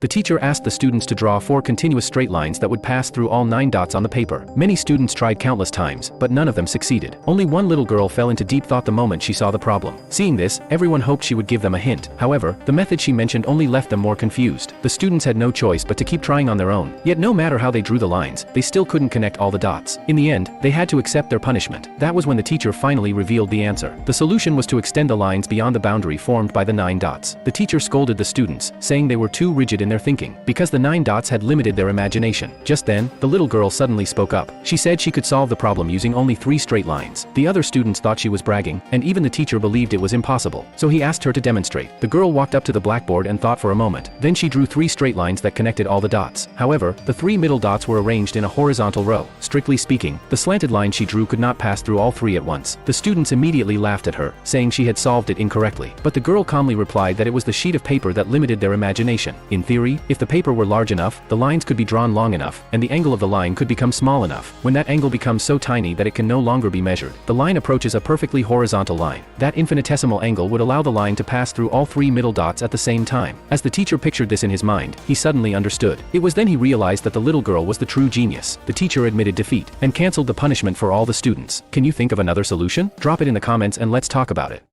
The teacher asked the students to draw 4 continuous straight lines that would pass through all 9 dots on the paper. Many students tried countless times, but none of them succeeded. Only one little girl fell into deep thought the moment she saw the problem. Seeing this, everyone hoped she would give them a hint. However, the method she mentioned only left them more confused. The students had no choice but to keep trying on their own. Yet no matter how they drew the lines, they still couldn't connect all the dots. In the end, they had to accept their punishment. That was when the teacher finally revealed the answer. The solution was to extend the lines beyond the boundary formed by the 9 dots. The teacher scolded the students, saying they were too rigid in their thinking, because the 9 dots had limited their imagination. Just then, the little girl suddenly spoke up. She said she could solve the problem using only 3 straight lines. The other students thought she was bragging, and even the teacher believed it was impossible. So he asked her to demonstrate. The girl walked up to the blackboard and thought for a moment. Then she drew 3 straight lines that connected all the dots. However, the 3 middle dots were arranged in a horizontal row. Strictly speaking, the slanted line she drew could not pass through all 3 at once. The students immediately laughed at her, saying she had solved it incorrectly. But the girl calmly replied that it was the sheet of paper that limited their imagination. In theory, if the paper were large enough, the lines could be drawn long enough, and the angle of the line could become small enough. When that angle becomes so tiny that it can no longer be measured, the line approaches a perfectly horizontal line. That infinitesimal angle would allow the line to pass through all 3 middle dots at the same time. As the teacher pictured this in his mind, he suddenly understood. It was then he realized that the little girl was the true genius. The teacher admitted defeat and canceled the punishment for all the students. Can you think of another solution? Drop it in the comments and let's talk about it.